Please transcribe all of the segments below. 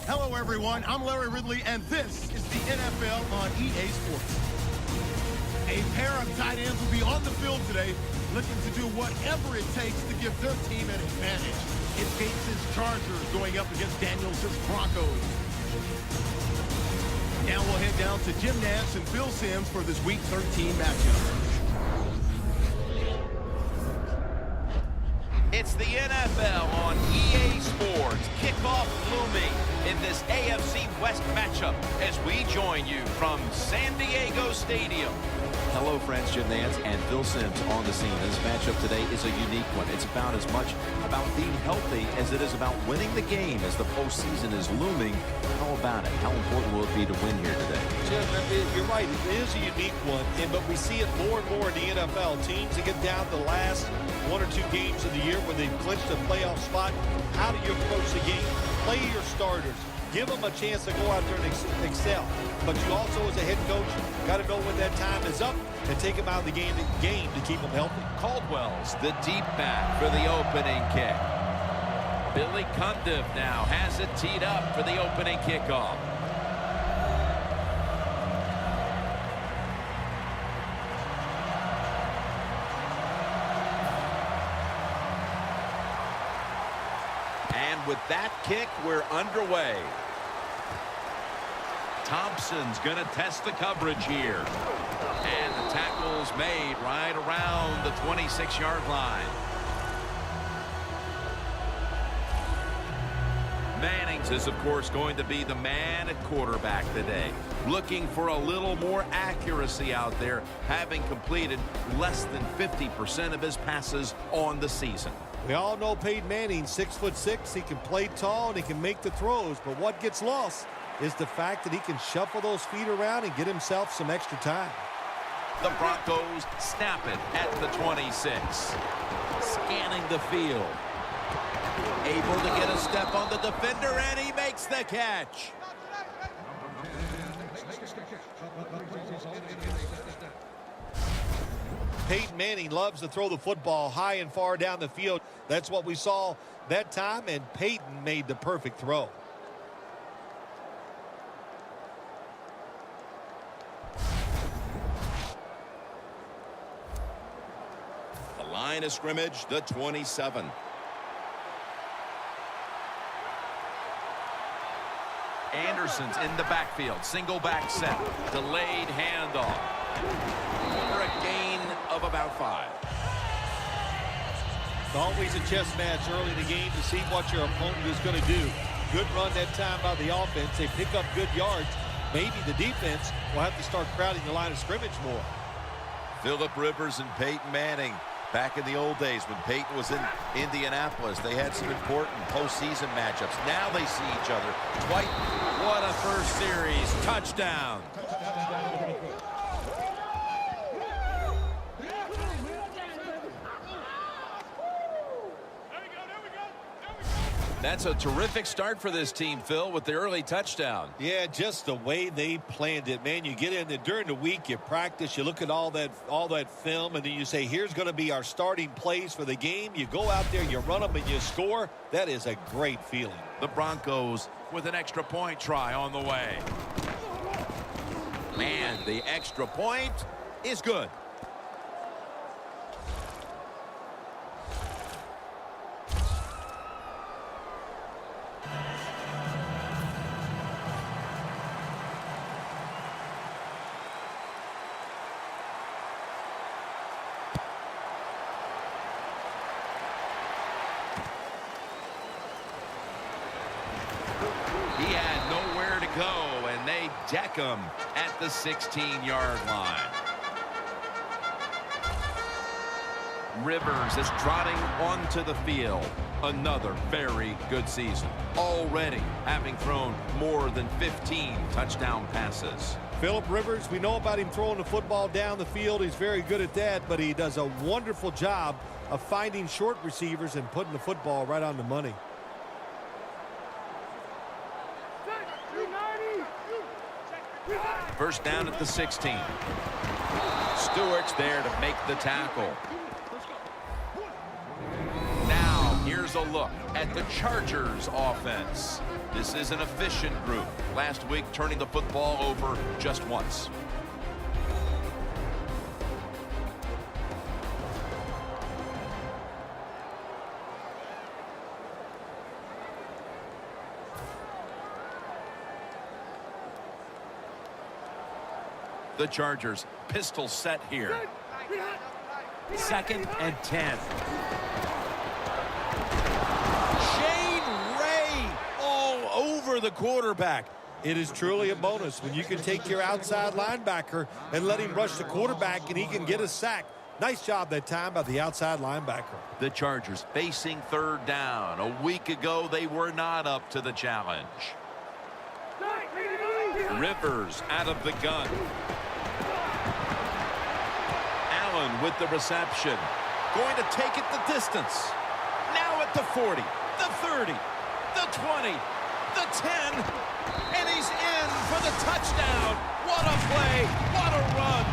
Hello, everyone. I'm Larry Ridley, and this is the NFL on EA Sports. A pair of tight ends will be on the field today, looking to do whatever it takes to give their team an advantage. It's Gates' Chargers going up against Daniels' Broncos. Now we'll head down to Jim Nantz and Phil Simms for this Week 13 matchup. It's the NFL on EA Sports. Kickoff looming in this AFC West matchup as we join you from San Diego Stadium. Hello, friends. Jim Nantz and Phil Simms on the scene. This matchup today is a unique one. It's about as much about being healthy as it is about winning the game as the postseason is looming. How about it? How important will it be to win here today? Jim, you're right. It is a unique one, but we see it more and more in the NFL. Teams that get down to the last 1 or 2 games of the year where they've clinched a playoff spot. How do you approach the game? Play your starters. Give them a chance to go out there and excel. But you also, as a head coach, got to know when that time is up and take them out of the game to keep them healthy. Caldwell's the deep back for the opening kick. Billy Cundiff now has it teed up for the opening kickoff. And with that kick, we're underway. Thompson's going to test the coverage here. And the tackle's made right around the 26-yard line. Manning's is, of course, going to be the man at quarterback today. Looking for a little more accuracy out there, having completed less than 50% of his passes on the season. We all know Peyton Manning, 6'6". He can play tall and he can make the throws. But what gets lost is the fact that he can shuffle those feet around and get himself some extra time. The Broncos snap it at the 26. Scanning the field. Able to get a step on the defender, and he makes the catch. Peyton Manning loves to throw the football high and far down the field. That's what we saw that time, and Peyton made the perfect throw. The line of scrimmage, the 27. Anderson's in the backfield. Single back set. Delayed handoff. For a gain of about 5. It's always a chess match early in the game to see what your opponent is going to do. Good run that time by the offense. They pick up good yards. Maybe the defense will have to start crowding the line of scrimmage more. Phillip Rivers and Peyton Manning. Back in the old days when Peyton was in Indianapolis, they had some important postseason matchups. Now they see each other twice. What a first series. Touchdown. That's a terrific start for this team, Phil, with the early touchdown. Yeah, just the way they planned it, man. You get in there during the week, you practice, you look at all that film, and then you say, here's going to be our starting plays for the game. You go out there, you run them, and you score. That is a great feeling. The Broncos with an extra point try on the way. Man, the extra point is good. He had nowhere to go, and they deck him at the 16-yard line. Rivers is trotting onto the field. Another very good season. Already having thrown more than 15 touchdown passes. Phillip Rivers, we know about him throwing the football down the field. He's very good at that, but he does a wonderful job of finding short receivers and putting the football right on the money. First down at the 16. Stewart's there to make the tackle. Now, here's Here's a look at the Chargers offense. This is an efficient group. Last week, turning the football over just once. The Chargers pistol set here. 2nd and 10. All over the quarterback. It is truly a bonus when you can take your outside linebacker and let him rush the quarterback and he can get a sack. Nice job that time by the outside linebacker. The Chargers facing 3rd down. A week ago, they were not up to the challenge. Rivers out of the gun. Allen with the reception. Going to take it the distance. Now at the 40, the 30, the 20, the 10, and he's in for the touchdown. What a play, what a run.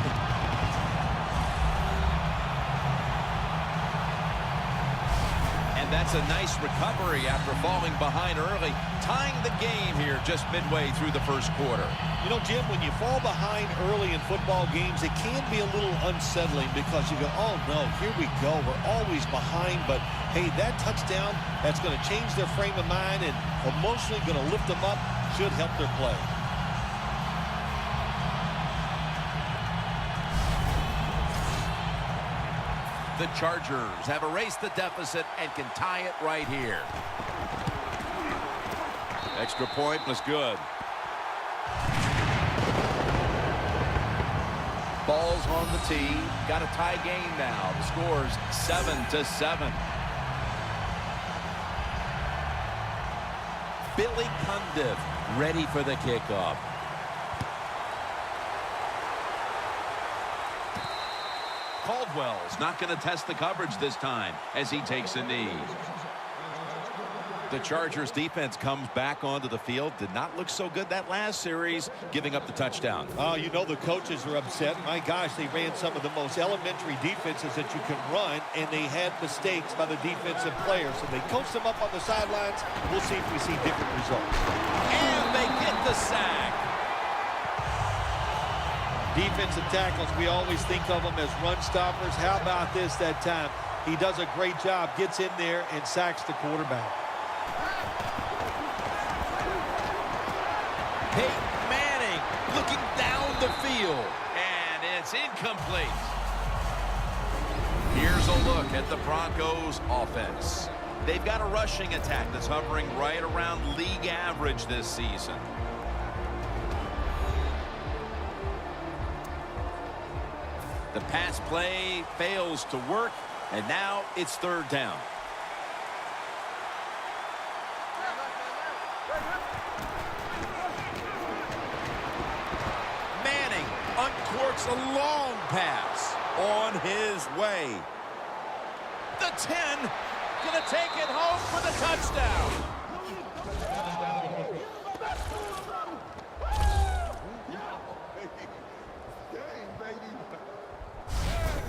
And that's a nice recovery after falling behind early, tying the game here just midway through the 1st quarter. You know, Jim, when you fall behind early in football games, it can be a little unsettling because you go, oh, no, here we go. We're always behind. But, hey, that touchdown, that's going to change their frame of mind and emotionally going to lift them up, should help their play. The Chargers have erased the deficit and can tie it right here. Extra point was good. Ball's on the tee. Got a tie game now. The score's 7-7. Billy Cundiff ready for the kickoff. Caldwell's not going to test the coverage this time as he takes a knee. The Chargers defense comes back onto the field. Did not look so good that last series, giving up the touchdown. Oh, you know the coaches are upset. My gosh, they ran some of the most elementary defenses that you can run, and they had mistakes by the defensive players. So they coached them up on the sidelines. We'll see if we see different results. And they get the sack. Defensive tackles, we always think of them as run stoppers. How about this that time? He does a great job, gets in there and sacks the quarterback. Peyton Manning looking down the field. And it's incomplete. Here's a look at the Broncos offense. They've got a rushing attack that's hovering right around league average this season. The pass play fails to work, and now it's 3rd down. Manning uncorks a long pass on his way. The 10 gonna take it home for the touchdown.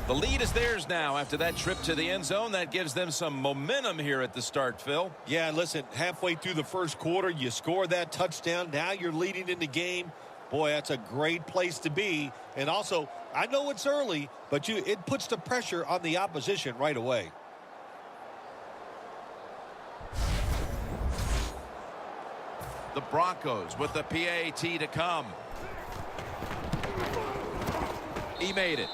The lead is theirs now after that trip to the end zone. That gives them some momentum here at the start, Phil. Yeah, listen, halfway through the 1st quarter, you score that touchdown. Now you're leading in the game. Boy, that's a great place to be. And also, I know it's early, but it puts the pressure on the opposition right away. The Broncos with the PAT to come. He made it.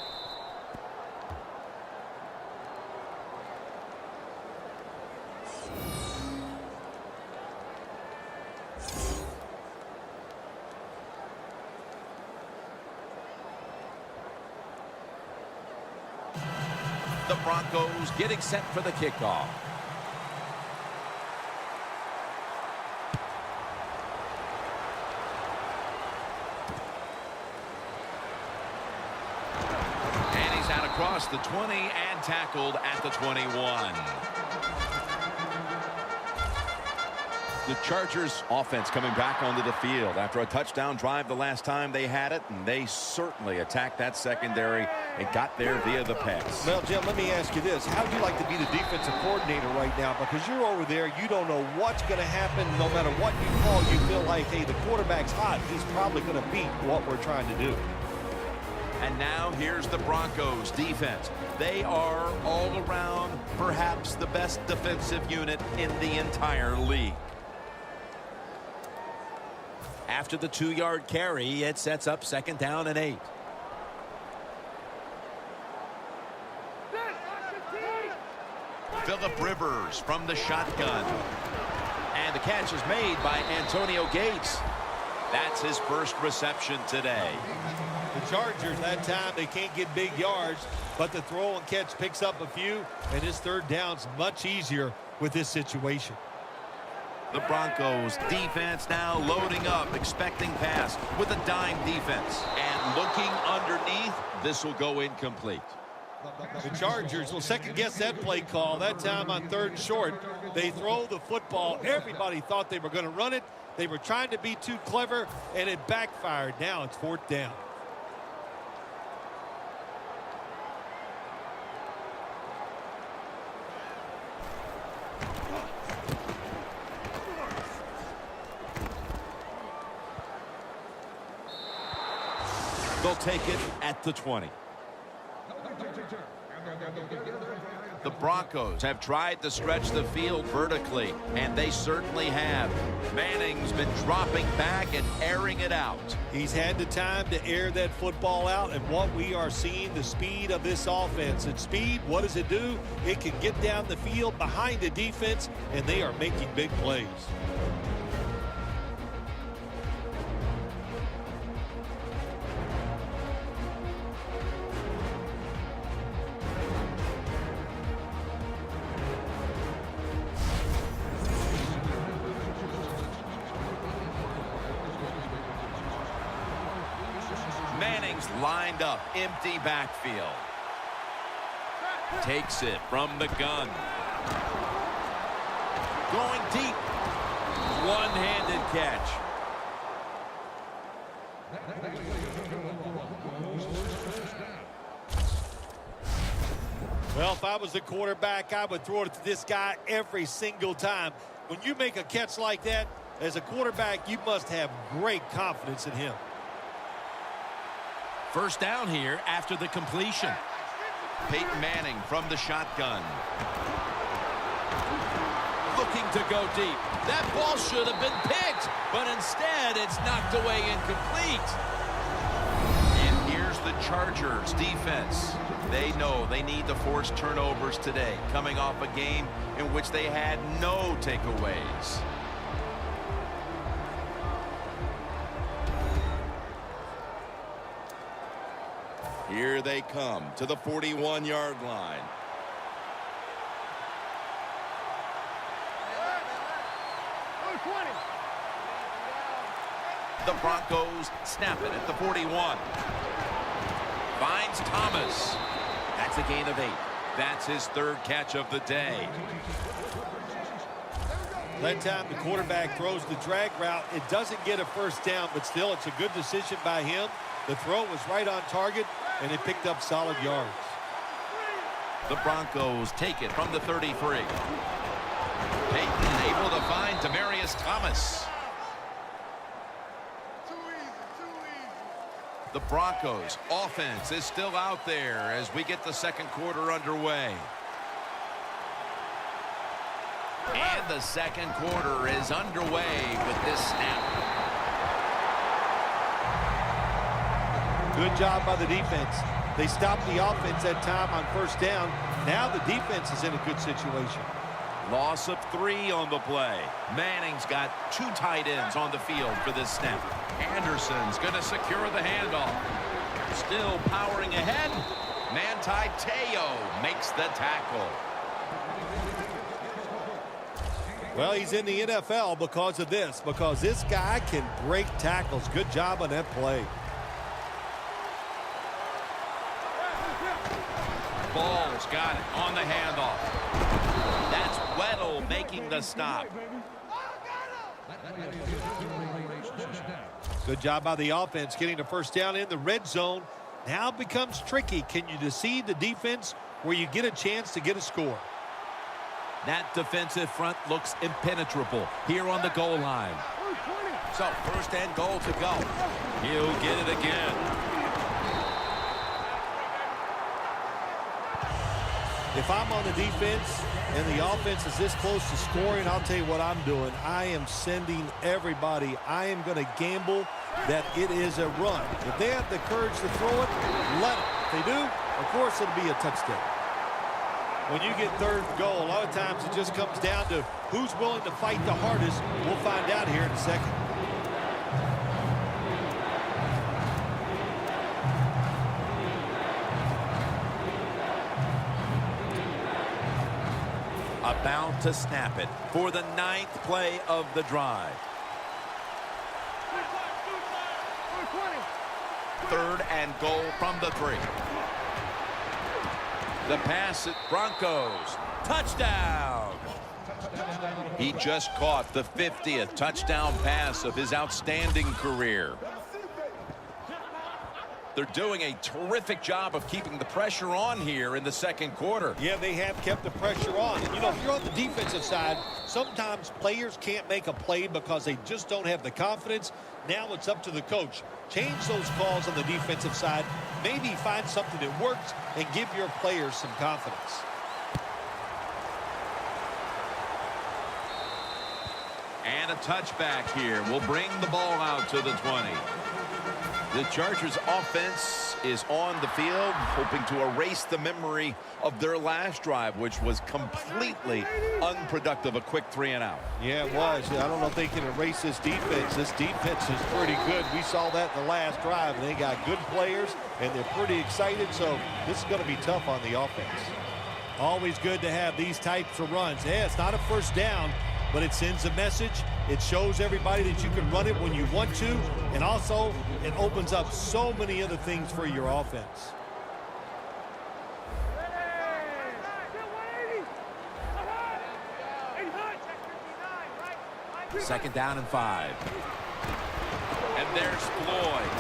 The Broncos getting set for the kickoff. And he's out across the 20 and tackled at the 21. The Chargers offense coming back onto the field after a touchdown drive the last time they had it, and they certainly attacked that secondary and got there via the pass. Well, Jim, let me ask you this. How would you like to be the defensive coordinator right now? Because you're over there, you don't know what's going to happen. No matter what you call, you feel like, hey, the quarterback's hot. He's probably going to beat what we're trying to do. And now here's the Broncos defense. They are all around perhaps the best defensive unit in the entire league. After the 2-yard carry, it sets up 2nd down and 8. Phillip Rivers from the shotgun. And the catch is made by Antonio Gates. That's his first reception today. The Chargers, that time, they can't get big yards, but the throw and catch picks up a few, and his 3rd down's much easier with this situation. The Broncos defense now loading up, expecting pass with a dime defense. And looking underneath, this will go incomplete. The Chargers will second-guess that play call. That time on 3rd and short, they throw the football. Everybody thought they were going to run it. They were trying to be too clever, and it backfired. Now it's 4th down. They'll take it at the 20. The Broncos have tried to stretch the field vertically, and they certainly have. Manning's been dropping back and airing it out. He's had the time to air that football out, and what we are seeing, the speed of this offense. And speed, what does it do? It can get down the field behind the defense, and they are making big plays. Manning's lined up, empty backfield. Takes it from the gun. Going deep. One-handed catch. Well, if I was the quarterback, I would throw it to this guy every single time. When you make a catch like that, as a quarterback, you must have great confidence in him. First down here after the completion. Peyton Manning from the shotgun. Looking to go deep. That ball should have been picked, but instead it's knocked away incomplete. And here's the Chargers defense. They know they need to force turnovers today, coming off a game in which they had no takeaways. Here they come to the 41-yard line. The Broncos snap it at the 41. Finds Thomas. That's a gain of 8. That's his 3rd catch of the day. That time the quarterback throws the drag route. It doesn't get a first down, but still it's a good decision by him. The throw was right on target, and it picked up solid yards. The Broncos take it from the 33. Peyton able to find Demaryius Thomas. The Broncos offense is still out there as we get the 2nd quarter underway. And the 2nd quarter is underway with this snap. Good job by the defense. They stopped the offense that time on 1st down. Now the defense is in a good situation. Loss of 3 on the play. Manning's got 2 tight ends on the field for this snap. Anderson's going to secure the handoff. Still powering ahead. Manti Te'o makes the tackle. Well, he's in the NFL because of this, because this guy can break tackles. Good job on that play. Ball's got it on the handoff. That's Weddle making the stop. Good job by the offense getting the first down in the red zone. Now it becomes tricky. Can you deceive the defense where you get a chance to get a score? That defensive front looks impenetrable here on the goal line. So first and goal to go. He'll get it again. If I'm on the defense and the offense is this close to scoring, I'll tell you what I'm doing. I am sending everybody. I am going to gamble that it is a run. If they have the courage to throw it, let it. If they do, of course it'll be a touchdown. When you get third and goal, a lot of times it just comes down to who's willing to fight the hardest. We'll find out here in a second. About to snap it for the 9th play of the drive. 3rd and goal from the 3. The pass at Broncos. Touchdown! He just caught the 50th touchdown pass of his outstanding career. They're doing a terrific job of keeping the pressure on here in the second quarter. Yeah, they have kept the pressure on. And, you know, if you're on the defensive side, sometimes players can't make a play because they just don't have the confidence. Now it's up to the coach. Change those calls on the defensive side. Maybe find something that works and give your players some confidence. And a touchback here will bring the ball out to the 20. The Chargers offense is on the field, hoping to erase the memory of their last drive, which was completely unproductive, a quick 3 and out. Yeah, it was. I don't know if they can erase this defense. This defense is pretty good. We saw that in the last drive, and they got good players, and they're pretty excited, so this is going to be tough on the offense. Always good to have these types of runs. Yeah, it's not a first down, but it sends a message. It shows everybody that you can run it when you want to, and also it opens up so many other things for your offense. Second down and 5. And there's Floyd.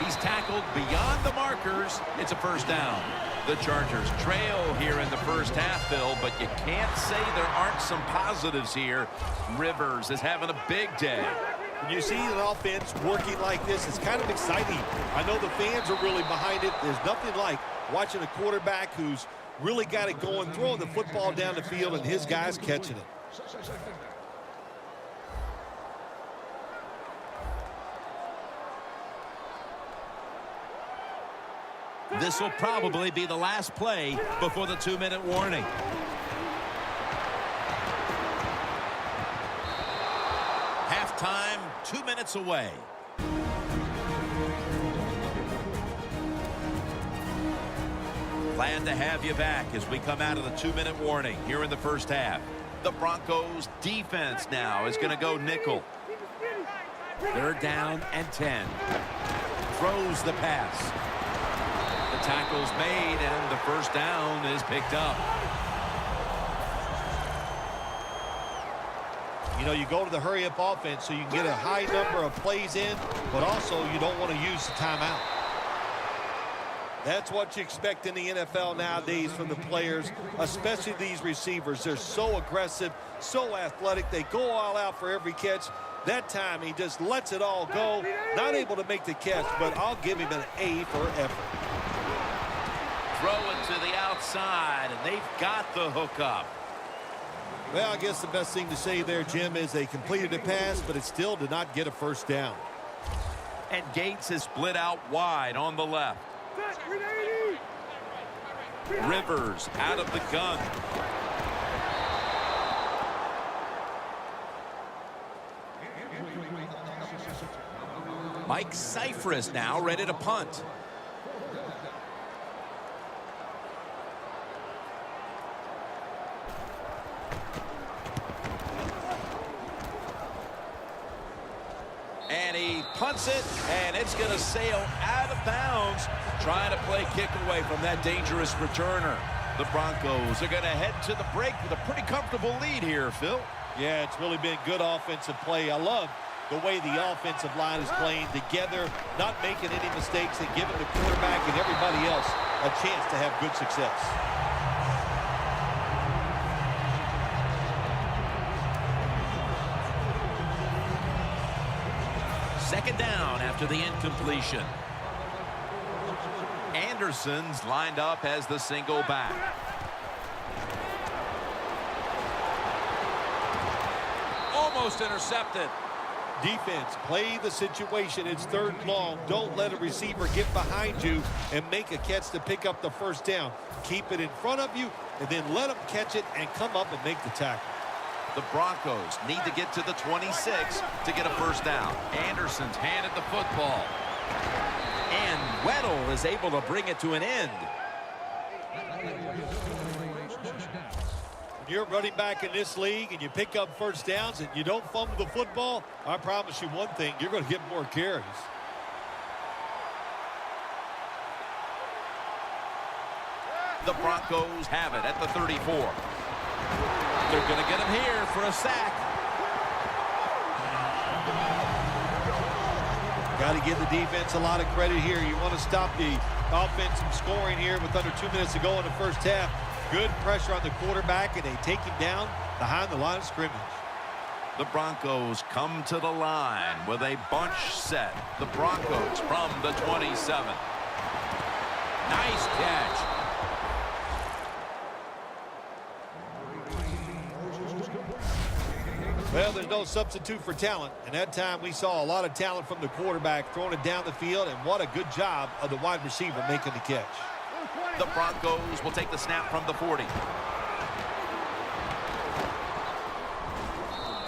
He's tackled beyond the markers. It's a first down. The Chargers trail here in the first half, Phil, but you can't say there aren't some positives here. Rivers is having a big day. When you see an offense working like this, it's kind of exciting. I know the fans are really behind it. There's nothing like watching a quarterback who's really got it going, throwing the football down the field, and his guys catching it. This will probably be the last play before the 2-minute warning. Halftime, 2 minutes away. Glad to have you back as we come out of the 2-minute warning here in the first half. The Broncos defense now is going to go nickel. 3rd down and 10. Throws the pass. Tackle's made, and the first down is picked up. You know, you go to the hurry-up offense so you can get a high number of plays in, but also you don't want to use the timeout. That's what you expect in the NFL nowadays from the players, especially these receivers. They're so aggressive, so athletic. They go all out for every catch. That time he just lets it all go. Not able to make the catch, but I'll give him an A for effort. Throwing to the outside, and they've got the hook up. Well, I guess the best thing to say there, Jim, is they completed a pass, but it still did not get a first down. And Gates is split out wide on the left. Rivers out of the gun. Mike Cyphris now ready to punt. And he punts it, and it's going to sail out of bounds, trying to play kick away from that dangerous returner. The Broncos are going to head to the break with a pretty comfortable lead here, Phil. Yeah, it's really been good offensive play. I love the way the offensive line is playing together, not making any mistakes, and giving the quarterback and everybody else a chance to have good success. Second down after the incompletion. Anderson's lined up as the single back. Almost intercepted. Defense, play the situation. It's 3rd and long. Don't let a receiver get behind you and make a catch to pick up the first down. Keep it in front of you, and then let them catch it and come up and make the tackle. The Broncos need to get to the 26 to get a first down. Anderson's handed the football. And Weddle is able to bring it to an end. You're running back in this league and you pick up first downs and you don't fumble the football, I promise you one thing, you're going to get more carries. The Broncos have it at the 34. They're going to get him here for a sack. Got to give the defense a lot of credit here. You want to stop the offense from scoring here with under 2 minutes to go in the first half. Good pressure on the quarterback, and they take him down behind the line of scrimmage. The Broncos come to the line with a bunch set. The Broncos from the 27. Nice catch. Well, there's no substitute for talent, and that time we saw a lot of talent from the quarterback throwing it down the field, and what a good job of the wide receiver making the catch. The Broncos will take the snap from the 40.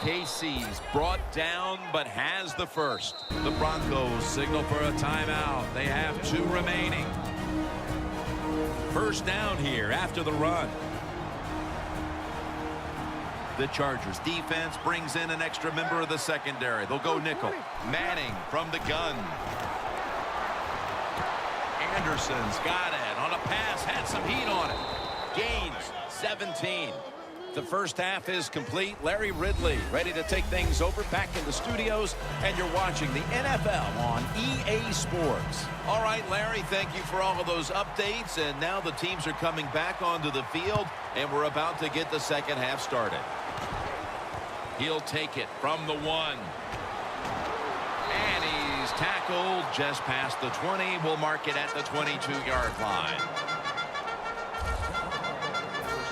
Casey's brought down but has the first. The Broncos signal for a timeout. They have 2 remaining. First down here after the run. The Chargers defense brings in an extra member of the secondary. They'll go nickel. Manning from the gun. Anderson's got it on a pass, had some heat on it. Gains 17. The first half is complete. Larry Ridley ready to take things over back in the studios, and you're watching the NFL on EA Sports. All right, Larry, thank you for all of those updates, and now the teams are coming back onto the field, and we're about to get the second half started. He'll take it from the 1. And he's tackled just past the 20. We'll mark it at the 22-yard line.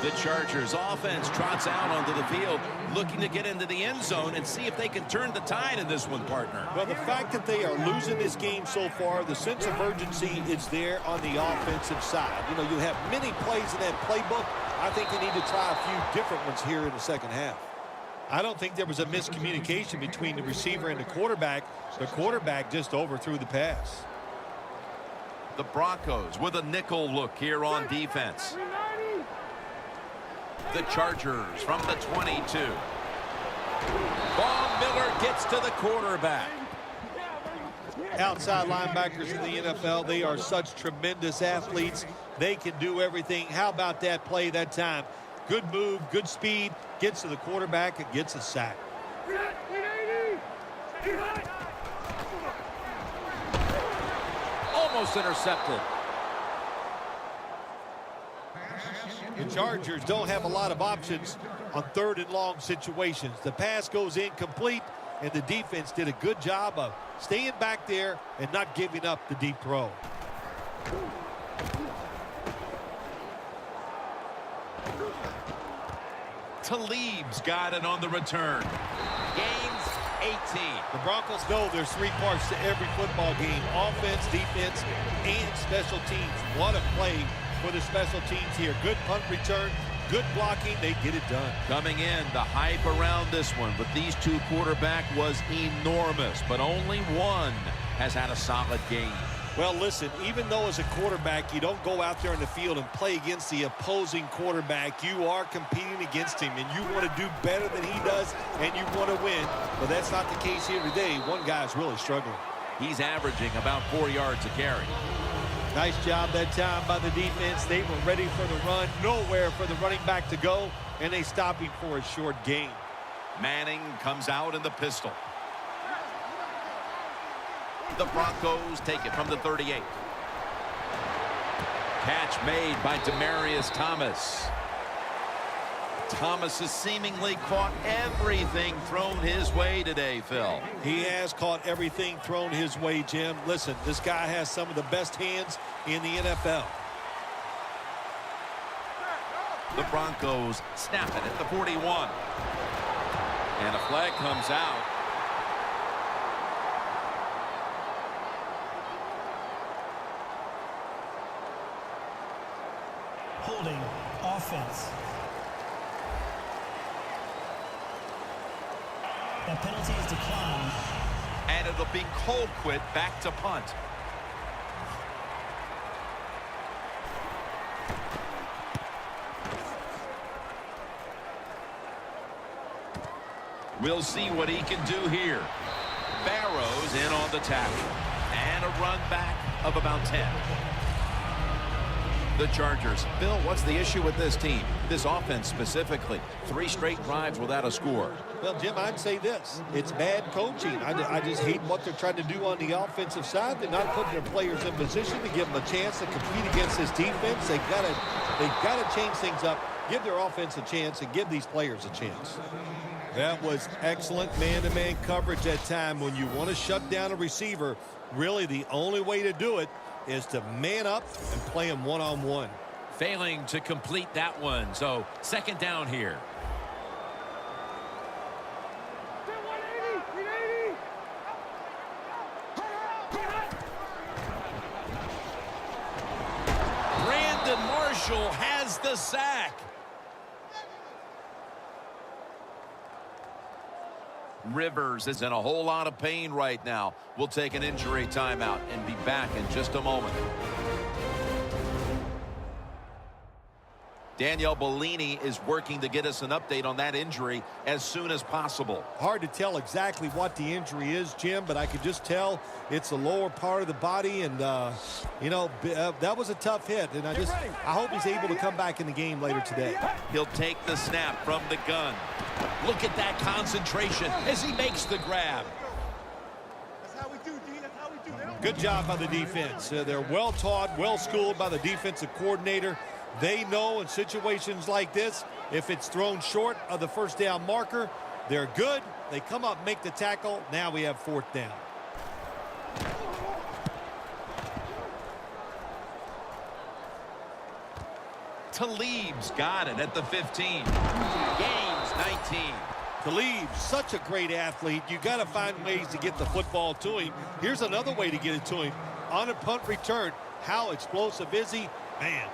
The Chargers offense trots out onto the field, looking to get into the end zone and see if they can turn the tide in this one, partner. Well, the fact that they are losing this game so far, the sense of urgency is there on the offensive side. You know, you have many plays in that playbook. I think they need to try a few different ones here in the second half. I don't think there was a miscommunication between the receiver and the quarterback. The quarterback just overthrew the pass. The Broncos with a nickel look here on defense. The Chargers from the 22. Von Miller gets to the quarterback. Outside linebackers in the NFL, they are such tremendous athletes. They can do everything. How about that play that time? Good move, good speed, gets to the quarterback and gets a sack. Almost intercepted. The Chargers don't have a lot of options on 3rd and long situations. The pass goes incomplete, and the defense did a good job of staying back there and not giving up the deep throw. Talib's got it on the return. Gains 18. The Broncos know there's 3 parts to every football game: offense, defense, and special teams. What a play for the special teams here. Good punt return, good blocking. They get it done. Coming in, the hype around this one with these 2 quarterback was enormous, but only one has had a solid game. Well, listen, even though as a quarterback you don't go out there in the field and play against the opposing quarterback, you are competing against him, and you want to do better than he does, and you want to win. But that's not the case here today. One guy's really struggling. He's averaging about 4 yards a carry. Nice job that time by the defense. They were ready for the run. Nowhere for the running back to go, and they stop him for a short gain. Manning comes out in the pistol. The Broncos take it from the 38. Catch made by Demaryius Thomas. Thomas has seemingly caught everything thrown his way today, Phil. He has caught everything thrown his way, Jim. Listen, this guy has some of the best hands in the NFL. The Broncos snap it at the 41. And a flag comes out. Holding offense. That penalty is declined. And it'll be Colquitt back to punt. We'll see what he can do here. Barrows in on the tackle. And a run back of about 10. The Chargers. Bill, what's the issue with this team? This offense specifically. 3 straight drives without a score. Well, Jim, I'd say this. It's bad coaching. I just hate what they're trying to do on the offensive side. They're not putting their players in position to give them a chance to compete against this defense. They've got to change things up, give their offense a chance, and give these players a chance. That was excellent man-to-man coverage that time. When you want to shut down a receiver, really the only way to do it is to man up and play him one-on-one. Failing to complete that one. So second down here. Brandon Marshall has the sack. Rivers is in a whole lot of pain right now. We'll take an injury timeout and be back in just a moment. Danielle Bellini is working to get us an update on that injury as soon as possible. Hard to tell exactly what the injury is, Jim, but I could just tell it's the lower part of the body, and that was a tough hit, and I hope he's able to come back in the game later today. He'll take the snap from the gun. Look at that concentration as he makes the grab. That's how we do, D. That's how we do. Good job by the defense. They're well taught, well schooled by the defensive coordinator. They know in situations like this, if it's thrown short of the first down marker, they're good. They come up, make the tackle. Now we have fourth down. Talib's got it at the 15. Gains 19. Talib, such a great athlete. You got to find ways to get the football to him. Here's another way to get it to him. On a punt return, how explosive is he? Man,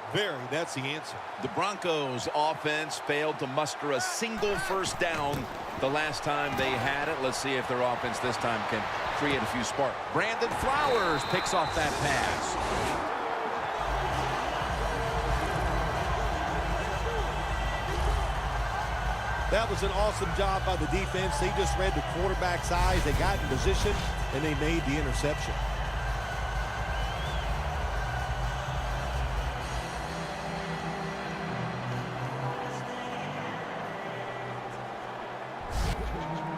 that's the answer. The Broncos offense failed to muster a single first down the last time they had it. Let's see if their offense this time can create a few sparks. Brandon Flowers picks off that pass. That was an awesome job by the defense. They just read the quarterback's eyes. They got in position, and they made the interception.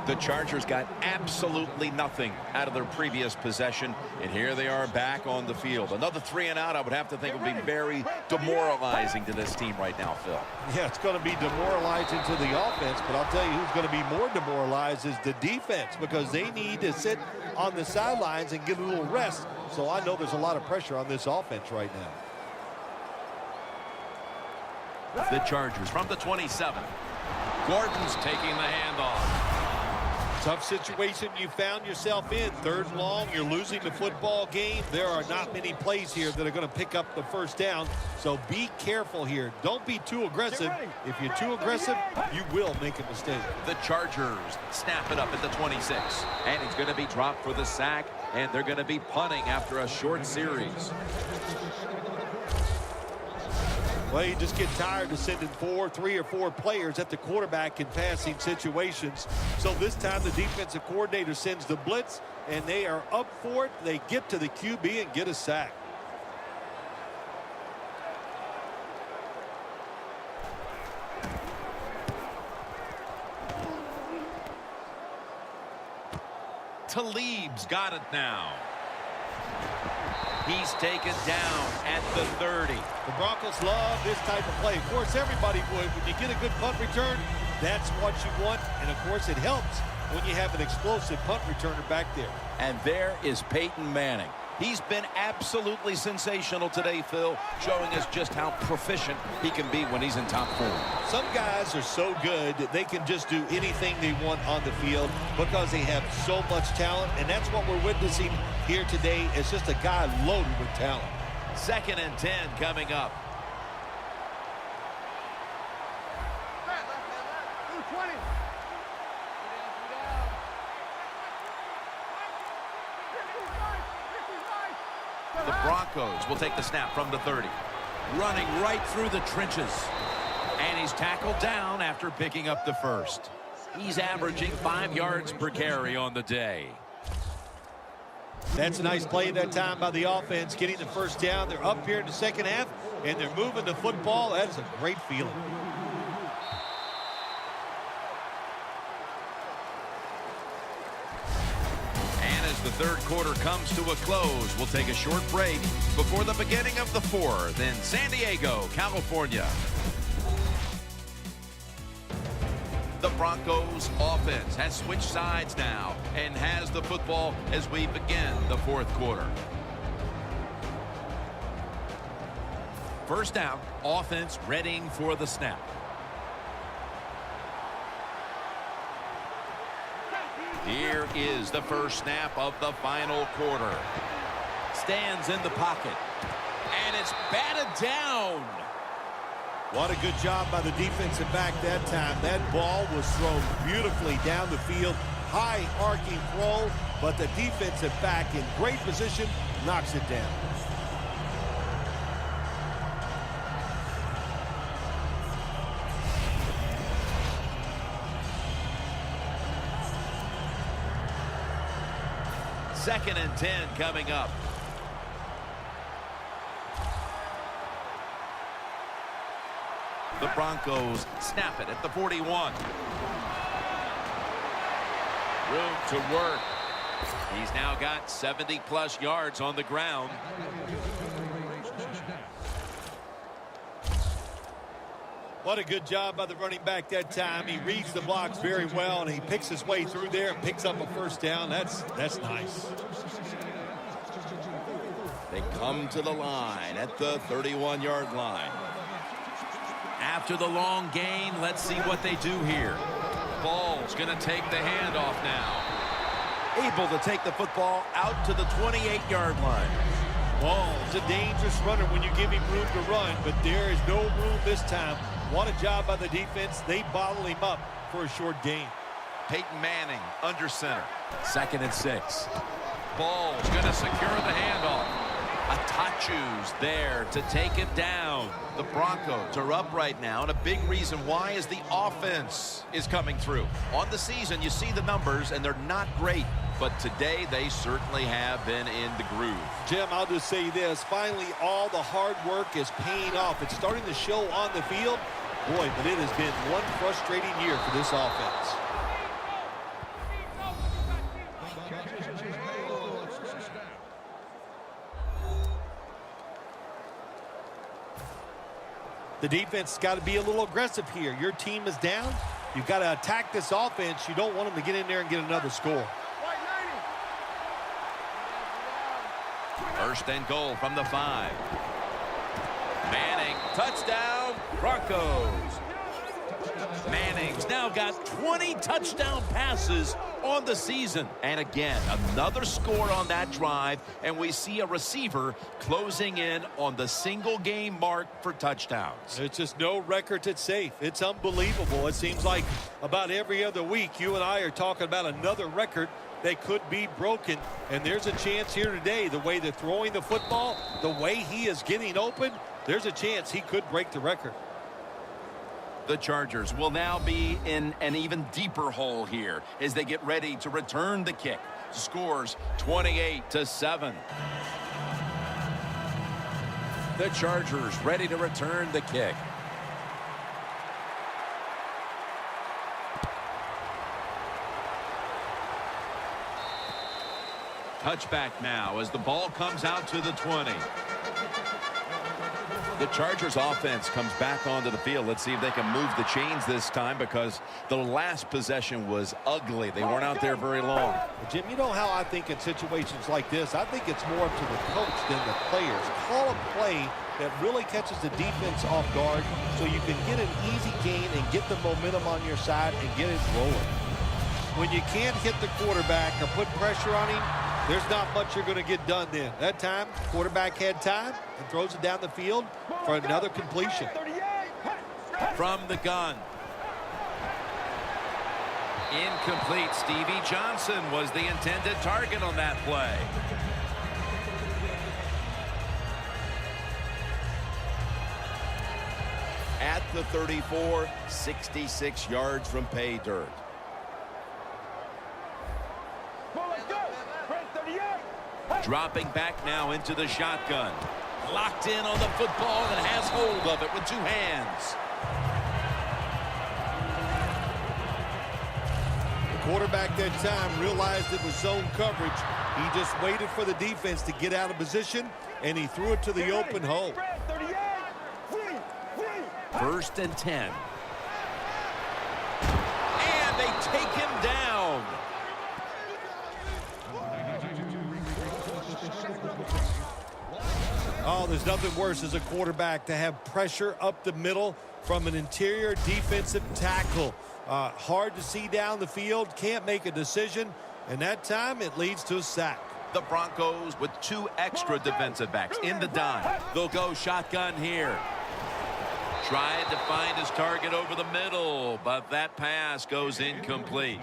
The Chargers got absolutely nothing out of their previous possession, and here they are back on the field. Another 3 and out, I would have to think, would be very demoralizing to this team right now, Phil. Yeah, it's going to be demoralizing to the offense, but I'll tell you who's going to be more demoralized is the defense, because they need to sit on the sidelines and get a little rest. So I know there's a lot of pressure on this offense right now. The Chargers from the 27. Gordon's taking the handoff. Tough situation you found yourself in. 3rd and long, you're losing the football game. There are not many plays here that are going to pick up the first down, so be careful here. Don't be too aggressive. If you're too aggressive, you will make a mistake. The Chargers snap it up at the 26, and he's going to be dropped for the sack, and they're going to be punting after a short series. Well, you just get tired of sending 3 or 4 players at the quarterback in passing situations. So this time the defensive coordinator sends the blitz, and they are up for it. They get to the QB and get a sack. Talib's got it now. He's taken down at the 30. The Broncos love this type of play. Of course, everybody would. When you get a good punt return, that's what you want. And, of course, it helps when you have an explosive punt returner back there. And there is Peyton Manning. He's been absolutely sensational today, Phil, showing us just how proficient he can be when he's in top form. Some guys are so good that they can just do anything they want on the field because they have so much talent, and that's what we're witnessing here today. It's just a guy loaded with talent. 2nd and 10 coming up. The Broncos will take the snap from the 30. Running right through the trenches. And he's tackled down after picking up the first. He's averaging 5 yards per carry on the day. That's a nice play that time by the offense, getting the first down. They're up here in the second half, and they're moving the football. That is a great feeling. The third quarter comes to a close. We'll take a short break before the beginning of the fourth in San Diego, California. The Broncos offense has switched sides now and has the football as we begin the fourth quarter. First down, offense readying for the snap. Here is the first snap of the final quarter. Stands in the pocket. And it's batted down. What a good job by the defensive back that time. That ball was thrown beautifully down the field. High arcing throw, but the defensive back in great position knocks it down. Second and 10 coming up. The Broncos snap it at the 41. Room to work. He's now got 70-plus yards on the ground. What a good job by the running back that time. He reads the blocks very well, and he picks his way through there and picks up a first down. That's nice. They come to the line at the 31-yard line. After the long gain, let's see what they do here. Ball's going to take the handoff now. Able to take the football out to the 28-yard line. Ball's a dangerous runner when you give him room to run, but there is no room this time. What a job by the defense. They bottle him up for a short gain. Peyton Manning under center. 2nd and 6. Ball's going to secure the handoff. Atachu's there to take it down. The Broncos are up right now, and a big reason why is the offense is coming through. On the season, you see the numbers, and they're not great. But today, they certainly have been in the groove. Jim, I'll just say this. Finally, all the hard work is paying off. It's starting to show on the field. Boy, but it has been one frustrating year for this offense. The defense has got to be a little aggressive here. Your team is down. You've got to attack this offense. You don't want them to get in there and get another score. First and goal from the 5. Manning, touchdown, Broncos. Manning's now got 20 touchdown passes on the season. And again, another score on that drive, and we see a receiver closing in on the single game mark for touchdowns. It's just no record that's safe. It's unbelievable. It seems like about every other week you and I are talking about another record that could be broken, and there's a chance here today. The way they're throwing the football, the way he is getting open, there's a chance he could break the record. The Chargers will now be in an even deeper hole here as they get ready to return the kick. Scores 28-7. The Chargers ready to return the kick. Touchback now as the ball comes out to the 20. The Chargers offense comes back onto the field. Let's see if they can move the chains this time, because the last possession was ugly. They weren't out there very long. Jim, you know how I think in situations like this, I think it's more up to the coach than the players. Call a play that really catches the defense off guard so you can get an easy gain and get the momentum on your side and get it rolling. When you can't hit the quarterback or put pressure on him, there's not much you're going to get done then. That time, quarterback had time and throws it down the field for another completion. From the gun. Incomplete. Stevie Johnson was the intended target on that play. At the 34, 66 yards from pay dirt. Dropping back now into the shotgun. Locked in on the football and has hold of it with two hands. The quarterback that time realized it was zone coverage. He just waited for the defense to get out of position, and he threw it to the open hole. 1st and 10. And they take him down. Oh, there's nothing worse as a quarterback to have pressure up the middle from an interior defensive tackle. Hard to see down the field, can't make a decision, and that time it leads to a sack. The Broncos with 2 extra defensive backs in the dime. They'll go shotgun here. Tried to find his target over the middle, but that pass goes incomplete.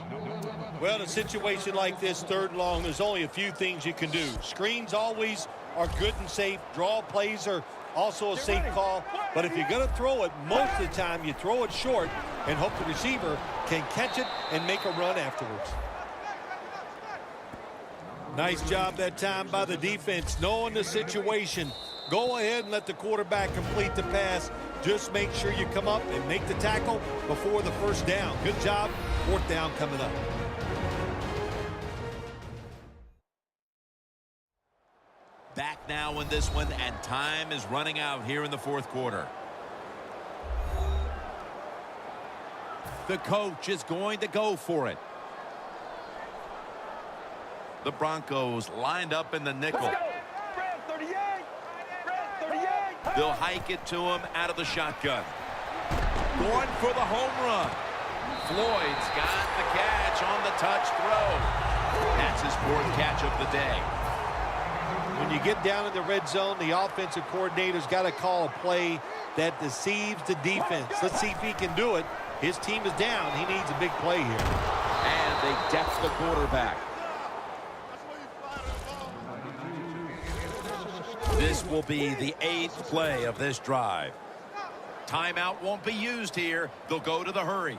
Well, in a situation like this, 3rd and long, there's only a few things you can do. Screens always are good and safe. Draw plays are also a safe call. But if you're going to throw it, most of the time you throw it short and hope the receiver can catch it and make a run afterwards. Nice job that time by the defense, knowing the situation. Go ahead and let the quarterback complete the pass. Just make sure you come up and make the tackle before the 1st down. Good job. 4th down coming up. Back now in this one, and time is running out here in the 4th quarter. The coach is going to go for it. The Broncos lined up in the nickel. They'll hike it to him out of the shotgun. Going for the home run. Floyd's got the catch on the touch throw. That's his 4th catch of the day. When you get down in the red zone, the offensive coordinator's got to call a play that deceives the defense. Let's see if he can do it. His team is down. He needs a big play here. And they deck the quarterback. This will be the 8th play of this drive. Timeout won't be used here. They'll go to the hurry.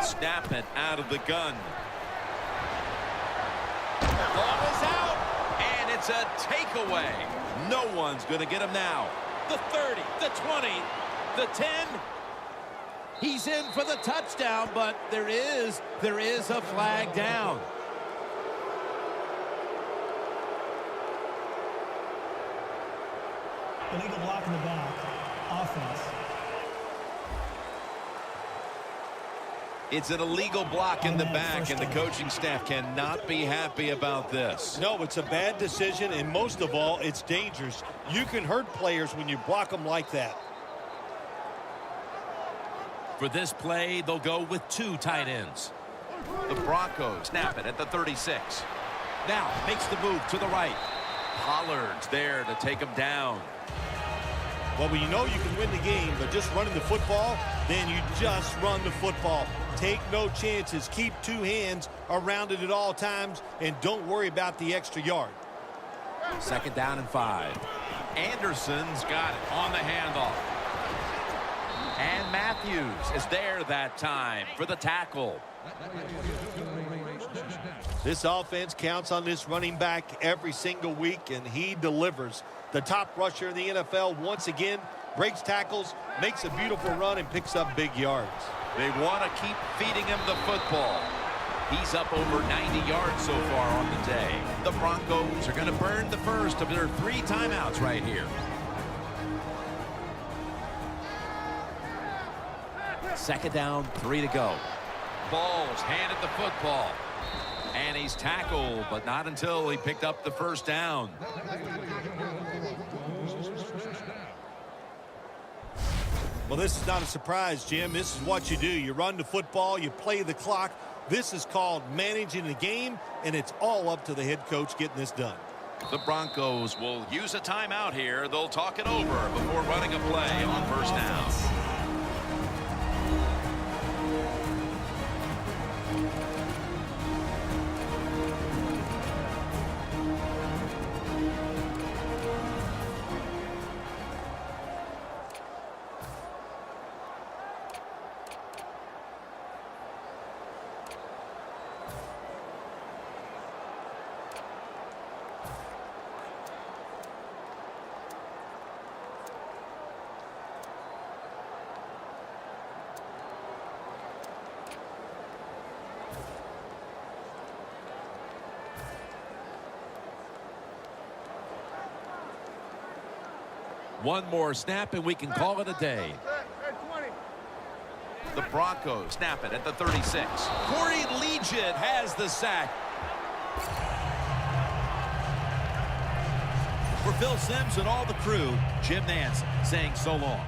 Snap it out of the gun. Ball is out, and it's a takeaway. No one's going to get him now. The 30, the 20, the 10. He's in for the touchdown, but there is a flag down. Illegal block in the back. Offense. It's an illegal block in the back, and the coaching staff cannot be happy about this. No, it's a bad decision, and most of all, it's dangerous. You can hurt players when you block them like that. For this play, they'll go with 2 tight ends. The Broncos snap it at the 36. Now makes the move to the right. Pollard's there to take him down. Well, when you know you can win the game, but just running the football, then you just run the football. Take no chances. Keep 2 hands around it at all times, and don't worry about the extra yard. 2nd down and 5. Anderson's got it on the handoff. And Matthews is there that time for the tackle. This offense counts on this running back every single week, and he delivers. The top rusher in the NFL once again breaks tackles, makes a beautiful run, and picks up big yards. They want to keep feeding him the football. He's up over 90 yards so far on the day. The Broncos are going to burn the first of their 3 timeouts right here. Second down, 3 to go. Ball's handed the football. And he's tackled, but not until he picked up the first down. Well, this is not a surprise, Jim. This is what you do. You run the football, you play the clock. This is called managing the game, and it's all up to the head coach getting this done. The Broncos will use a timeout here. They'll talk it over before running a play on first down. One more snap and we can call it a day. The Broncos snap it at the 36. Corey Liuget has the sack. For Phil Simms and all the crew, Jim Nance saying so long.